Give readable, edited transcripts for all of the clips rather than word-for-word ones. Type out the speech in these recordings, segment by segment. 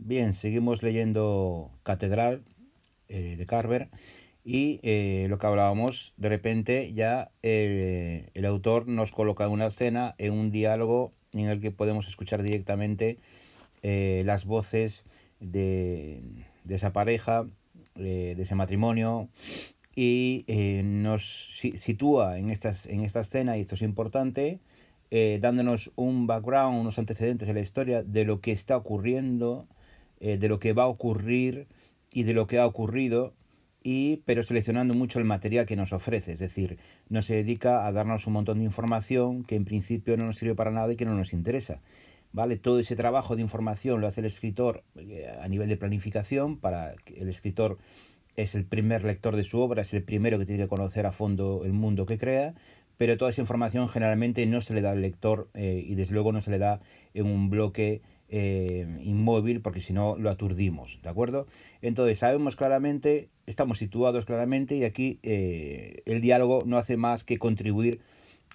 Bien, seguimos leyendo Catedral de Carver y lo que hablábamos, de repente ya el autor nos coloca en una escena, en un diálogo en el que podemos escuchar directamente las voces de esa pareja, de ese matrimonio, y nos sitúa en esta escena, y esto es importante, dándonos un background, unos antecedentes de la historia de lo que está ocurriendo, de lo que va a ocurrir y de lo que ha ocurrido, pero seleccionando mucho el material que nos ofrece, es decir, no se dedica a darnos un montón de información que en principio no nos sirve para nada y que no nos interesa. ¿Vale? Todo ese trabajo de información lo hace el escritor a nivel de planificación, para que el escritor es el primer lector de su obra, es el primero que tiene que conocer a fondo el mundo que crea, pero toda esa información generalmente no se le da al lector y desde luego no se le da en un bloque inmóvil, porque si no lo aturdimos, ¿de acuerdo? Entonces sabemos claramente, estamos situados claramente, y aquí el diálogo no hace más que contribuir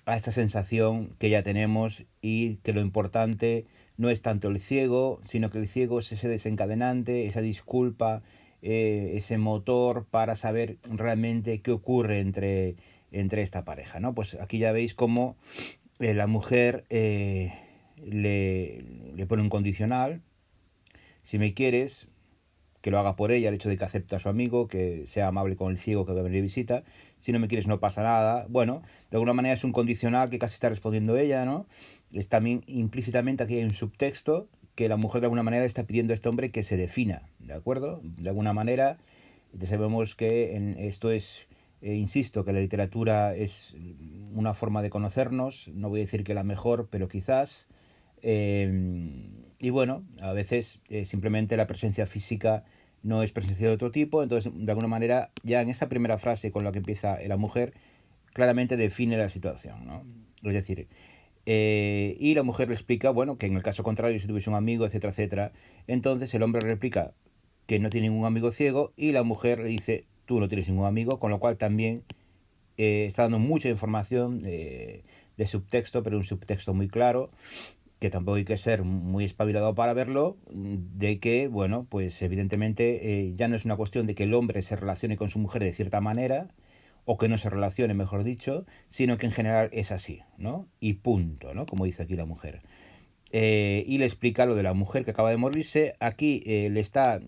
a esta sensación que ya tenemos, y que lo importante no es tanto el ciego, sino que el ciego es ese desencadenante, esa disculpa, ese motor para saber realmente qué ocurre entre esta pareja, ¿no? Pues aquí ya veis cómo la mujer le pone un condicional: si me quieres, que lo haga por ella, el hecho de que acepte a su amigo, que sea amable con el ciego que va a venir de visita. Si no me quieres, no pasa nada. Bueno, de alguna manera es un condicional que casi está respondiendo ella, ¿no? Es también implícitamente, aquí hay un subtexto que la mujer de alguna manera está pidiendo a este hombre que se defina, ¿de acuerdo? De alguna manera, ya sabemos que esto es, insisto, que la literatura es una forma de conocernos, no voy a decir que la mejor, pero quizás. Y bueno, a veces simplemente la presencia física no es presencia de otro tipo, entonces de alguna manera ya en esta primera frase con la que empieza la mujer claramente define la situación, ¿no? Es decir, y la mujer le explica, bueno, que en el caso contrario, si tuviese un amigo, etcétera, etcétera, entonces el hombre le replica que no tiene ningún amigo ciego, y la mujer le dice, tú no tienes ningún amigo, con lo cual también está dando mucha información de subtexto, pero un subtexto muy claro, que tampoco hay que ser muy espabilado para verlo, de que, bueno, pues evidentemente ya no es una cuestión de que el hombre se relacione con su mujer de cierta manera, o que no se relacione, mejor dicho, sino que en general es así, ¿no? Y punto, ¿no? Como dice aquí la mujer. Y le explica lo de la mujer que acaba de morirse. Aquí le está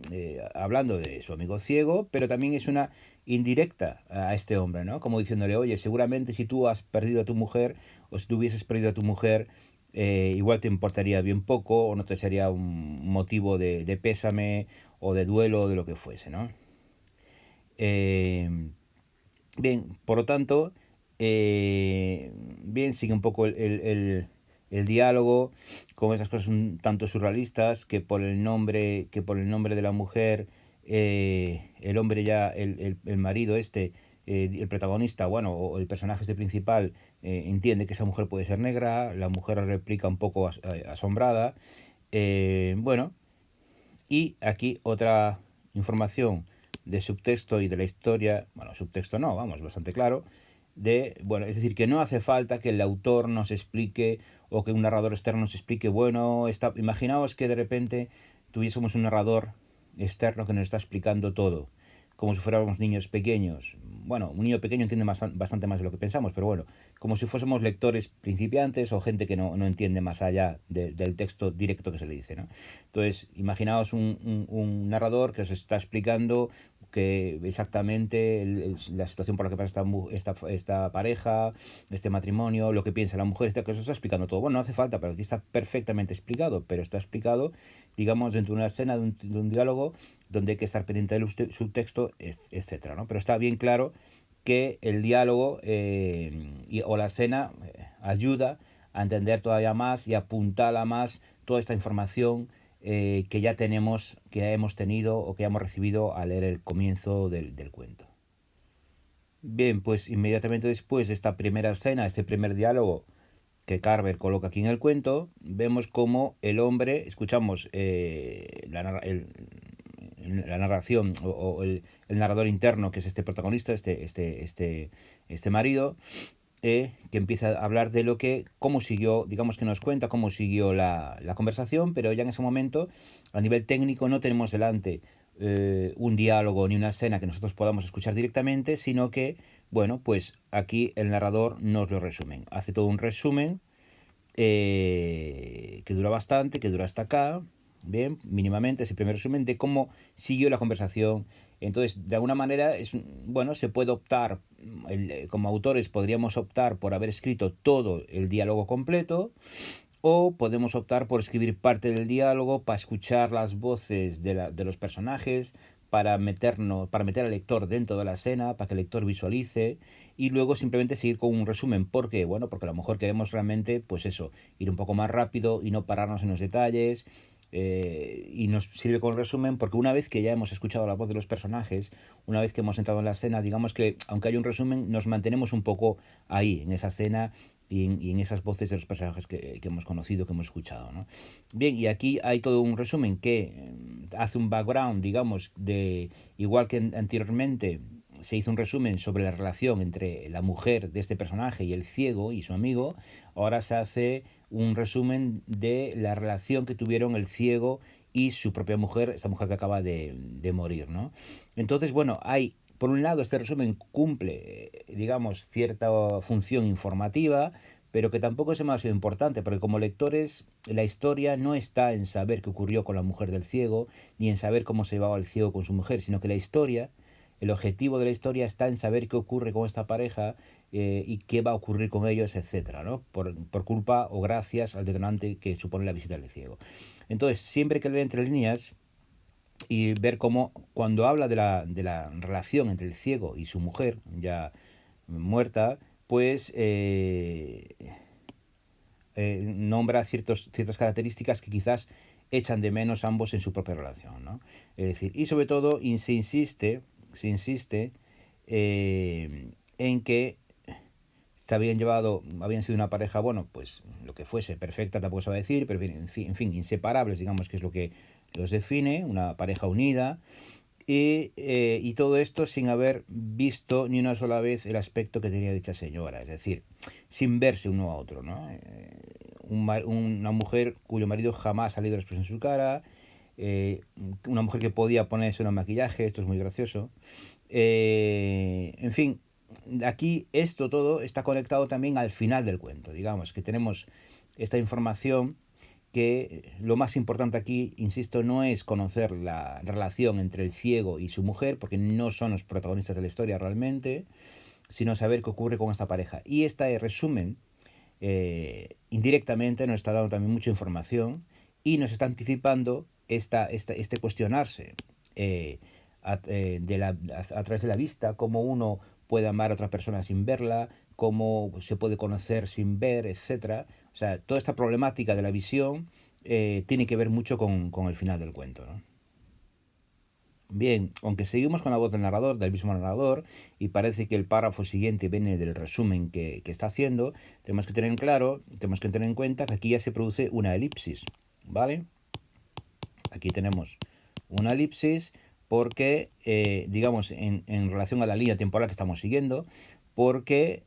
hablando de su amigo ciego, pero también es una indirecta a este hombre, ¿no? Como diciéndole, oye, seguramente si tú has perdido a tu mujer, o si tú hubieses perdido a tu mujer, igual te importaría bien poco, o no te sería un motivo de pésame, o de duelo, o de lo que fuese, ¿no? Eh, Bien, por lo tanto, bien, sigue un poco el diálogo con esas cosas un tanto surrealistas, que por el nombre de la mujer, el hombre ya, el marido este, el protagonista, bueno, o el personaje este principal, entiende que esa mujer puede ser negra. La mujer replica un poco asombrada. Bueno, y aquí otra información de subtexto y de la historia, bueno, subtexto no, vamos, bastante claro, bueno, es decir, que no hace falta que el autor nos explique, o que un narrador externo nos explique, bueno, imaginaos que de repente tuviésemos un narrador externo que nos está explicando todo, como si fuéramos niños pequeños. Bueno, un niño pequeño entiende bastante más de lo que pensamos, pero bueno, como si fuésemos lectores principiantes, o gente que no entiende más allá del texto directo que se le dice, ¿no? Entonces, imaginaos un narrador que os está explicando que exactamente la situación por la que pasa esta pareja, este matrimonio, lo que piensa la mujer, que os está explicando todo. Bueno, no hace falta, pero aquí está perfectamente explicado, pero está explicado, digamos, dentro de una escena, de un diálogo, donde hay que estar pendiente del subtexto, etcétera, ¿no? Pero está bien claro que el diálogo o la escena ayuda a entender todavía más y apuntala más toda esta información que ya tenemos, que ya hemos tenido, o que ya hemos recibido al leer el comienzo del cuento. Bien, pues inmediatamente después de esta primera escena, este primer diálogo que Carver coloca aquí en el cuento, vemos como el hombre, escuchamos la narración, o el narrador interno, que es este protagonista, este marido, que empieza a hablar de cómo siguió, digamos que nos cuenta cómo siguió la conversación, pero ya en ese momento, a nivel técnico, no tenemos delante un diálogo ni una escena que nosotros podamos escuchar directamente, sino que, bueno, pues aquí el narrador nos lo resumen. Hace todo un resumen que dura bastante, que dura hasta acá, bien, mínimamente ese primer resumen de cómo siguió la conversación. Entonces, de alguna manera, bueno, se puede optar, como autores podríamos optar por haber escrito todo el diálogo completo, o podemos optar por escribir parte del diálogo para escuchar las voces de los personajes, para meter al lector dentro de la escena, para que el lector visualice y luego simplemente seguir con un resumen. ¿Por qué? Bueno, porque a lo mejor queremos realmente, pues eso, ir un poco más rápido y no pararnos en los detalles. Y nos sirve con resumen porque una vez que ya hemos escuchado la voz de los personajes, una vez que hemos entrado en la escena, digamos que aunque haya un resumen, nos mantenemos un poco ahí, en esa escena y en esas voces de los personajes que hemos conocido, que hemos escuchado, ¿no? Bien, y aquí hay todo un resumen que hace un background, digamos, de igual que anteriormente se hizo un resumen sobre la relación entre la mujer de este personaje y el ciego y su amigo, ahora se hace un resumen de la relación que tuvieron el ciego y su propia mujer, esa mujer que acaba de morir, ¿no? Entonces, bueno, hay por un lado, este resumen cumple, digamos, cierta función informativa, pero que tampoco es demasiado importante, porque como lectores, la historia no está en saber qué ocurrió con la mujer del ciego, ni en saber cómo se llevaba el ciego con su mujer, sino que la historia, el objetivo de la historia está en saber qué ocurre con esta pareja y qué va a ocurrir con ellos, etcétera, ¿no? Por culpa o gracias al detonante que supone la visita del ciego. Entonces, siempre que leer entre líneas, y ver cómo cuando habla de la relación entre el ciego y su mujer, ya muerta, pues nombra ciertas características que quizás echan de menos ambos en su propia relación, ¿no? Es decir, y sobre todo se insiste en que habían sido una pareja, bueno, pues lo que fuese, perfecta tampoco se va a decir, pero en fin, inseparables, digamos que es lo que los define, una pareja unida, y todo esto sin haber visto ni una sola vez el aspecto que tenía dicha señora, es decir, sin verse uno a otro, ¿no? Una mujer cuyo marido jamás ha salido después en su cara, una mujer que podía ponerse un maquillaje, esto es muy gracioso, en fin, aquí esto todo está conectado también al final del cuento, digamos, que tenemos esta información que lo más importante aquí, insisto, no es conocer la relación entre el ciego y su mujer, porque no son los protagonistas de la historia realmente, sino saber qué ocurre con esta pareja. Y este resumen, indirectamente, nos está dando también mucha información y nos está anticipando este cuestionarse a través de la vista, cómo uno puede amar a otra persona sin verla, cómo se puede conocer sin ver, etcétera. O sea, toda esta problemática de la visión tiene que ver mucho con el final del cuento, ¿no? Bien, aunque seguimos con la voz del narrador, del mismo narrador, y parece que el párrafo siguiente viene del resumen que está haciendo, tenemos que tener en cuenta que aquí ya se produce una elipsis, ¿vale? Aquí tenemos una elipsis porque, digamos, en relación a la línea temporal que estamos siguiendo, porque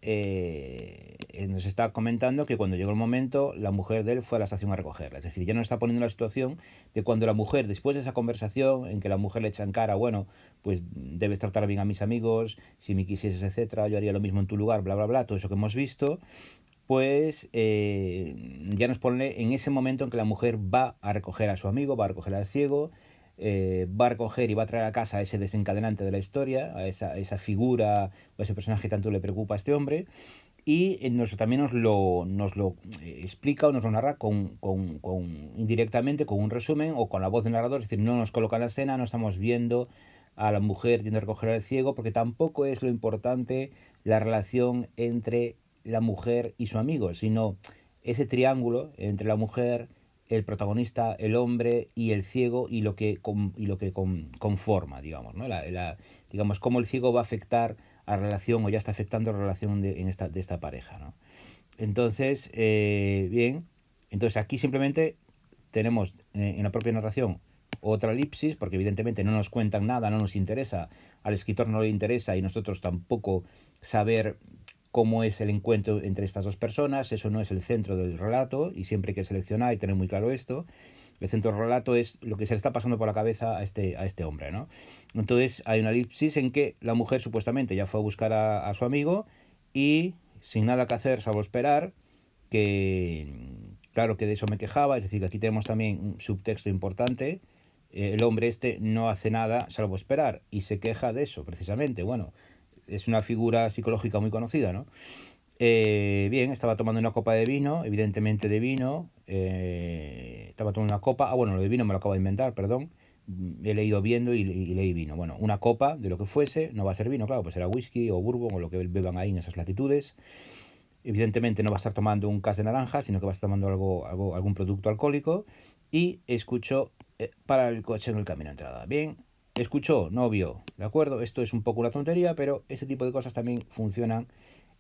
nos está comentando que cuando llegó el momento, la mujer de él fue a la estación a recogerla. Es decir, ya nos está poniendo la situación de cuando la mujer, después de esa conversación en que la mujer le echa en cara, bueno, pues debes tratar bien a mis amigos, si me quisieses, etcétera, yo haría lo mismo en tu lugar, bla, bla, bla, todo eso que hemos visto, pues ya nos pone en ese momento en que la mujer va a recoger a su amigo, va a recoger al ciego, va a recoger y va a traer a casa a ese desencadenante de la historia, a esa figura o a ese personaje que tanto le preocupa a este hombre, y también nos lo explica o nos lo narra indirectamente con un resumen o con la voz del narrador, es decir, no nos coloca en la escena, no estamos viendo a la mujer yendo a recoger al ciego, porque tampoco es lo importante la relación entre la mujer y su amigo, sino ese triángulo entre la mujer, el protagonista, el hombre y el ciego y lo que conforma, digamos, ¿no? Digamos, cómo el ciego va a afectar a la relación o ya está afectando la relación de esta pareja, ¿no? Entonces, bien, entonces aquí simplemente tenemos en la propia narración otra elipsis, porque evidentemente no nos cuentan nada, no nos interesa, al escritor no le interesa y nosotros tampoco saber cómo es el encuentro entre estas dos personas. Eso no es el centro del relato y siempre hay que seleccionar y tener muy claro esto. El centro del relato es lo que se le está pasando por la cabeza a este hombre, ¿no? Entonces hay una elipsis en que la mujer supuestamente ya fue a buscar a su amigo y sin nada que hacer salvo esperar, que claro que de eso me quejaba, es decir, que aquí tenemos también un subtexto importante. El hombre este no hace nada salvo esperar y se queja de eso precisamente. Bueno, es una figura psicológica muy conocida, ¿no? Bien, estaba tomando una copa de vino, evidentemente de vino. Estaba tomando una copa. Ah, bueno, lo de vino me lo acabo de inventar, perdón. He leído viendo y leí vino. Bueno, una copa de lo que fuese, no va a ser vino, claro, pues será whisky o bourbon o lo que beban ahí en esas latitudes. Evidentemente no va a estar tomando un cas de naranja, sino que va a estar tomando algún producto alcohólico. Y escuchó para el coche en el camino de entrada. Bien, escuchó, no vio, ¿de acuerdo? Esto es un poco una tontería, pero ese tipo de cosas también funcionan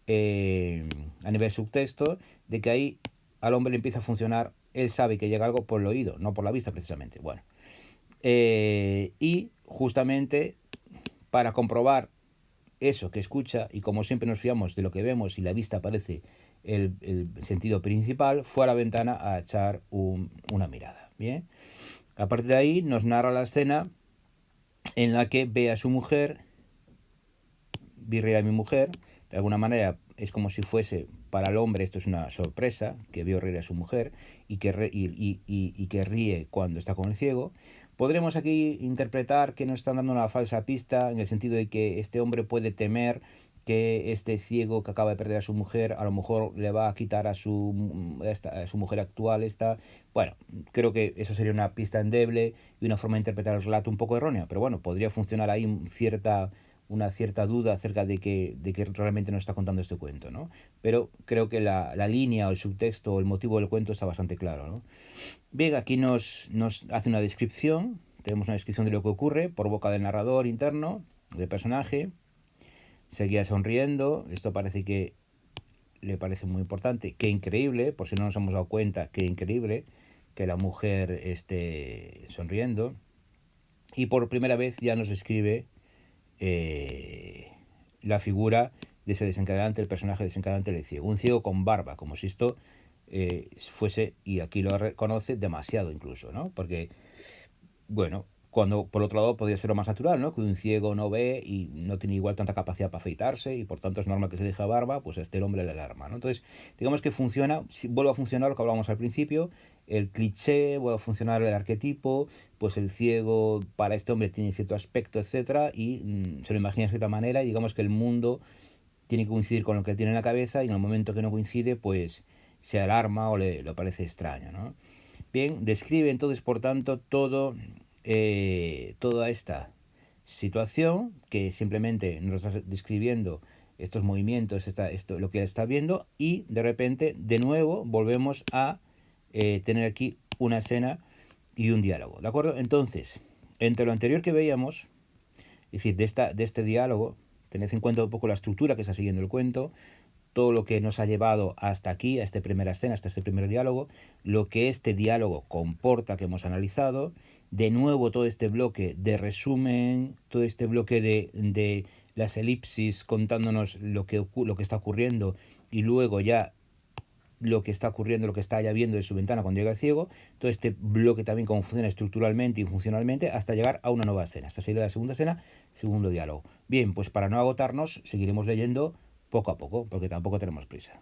a nivel subtexto, de que ahí al hombre le empieza a funcionar, él sabe que llega algo por el oído, no por la vista precisamente. Bueno, y justamente para comprobar eso que escucha, y como siempre nos fiamos de lo que vemos y la vista parece el sentido principal, fue a la ventana a echar una mirada. Bien, a partir de ahí nos narra la escena en la que ve a su mujer, virre a mi mujer, de alguna manera es como si fuese para el hombre, esto es una sorpresa, que vio reír a su mujer y que ríe cuando está con el ciego. Podremos aquí interpretar que nos están dando una falsa pista en el sentido de que este hombre puede temer que este ciego que acaba de perder a su mujer a lo mejor le va a quitar a su mujer actual. Bueno, creo que eso sería una pista endeble y una forma de interpretar el relato un poco errónea, pero bueno, podría funcionar ahí una cierta duda acerca de que realmente nos está contando este cuento, ¿no? Pero creo que la línea o el subtexto o el motivo del cuento está bastante claro, ¿no? Bien, aquí nos hace una descripción, tenemos una descripción de lo que ocurre por boca del narrador interno, del personaje. Seguía sonriendo, esto parece que le parece muy importante, qué increíble, por si no nos hemos dado cuenta, qué increíble que la mujer esté sonriendo. Y por primera vez ya nos escribe la figura de ese desencadenante, el personaje desencadenante del ciego. Un ciego con barba, como si esto fuese, y aquí lo reconoce, demasiado incluso, ¿no? Porque, bueno, cuando por otro lado podría ser lo más natural, ¿no? Que un ciego no ve y no tiene igual tanta capacidad para afeitarse y por tanto es normal que se deje barba, pues a este hombre le alarma, ¿no? Entonces, digamos que funciona, vuelve a funcionar lo que hablábamos al principio, el cliché, vuelve a funcionar el arquetipo, pues el ciego para este hombre tiene cierto aspecto, etcétera, y se lo imagina de cierta manera y digamos que el mundo tiene que coincidir con lo que él tiene en la cabeza y en el momento que no coincide, pues se alarma o le parece extraño, ¿no? Bien, describe entonces, por tanto, toda esta situación que simplemente nos está describiendo estos movimientos, esto, lo que él está viendo, y de repente, de nuevo, volvemos a tener aquí una escena y un diálogo, ¿de acuerdo? Entonces, entre lo anterior que veíamos, es decir, de este diálogo, tened en cuenta un poco la estructura que está siguiendo el cuento, todo lo que nos ha llevado hasta aquí, a esta primera escena, hasta este primer diálogo, lo que este diálogo comporta que hemos analizado, de nuevo todo este bloque de resumen, todo este bloque de las elipsis contándonos lo que está ocurriendo y luego ya lo que está ocurriendo, lo que está ya viendo de su ventana cuando llega el ciego, todo este bloque también cómo funciona estructuralmente y funcionalmente hasta llegar a una nueva escena, hasta salir de la segunda escena, segundo diálogo. Bien, pues para no agotarnos seguiremos leyendo poco a poco, porque tampoco tenemos prisa.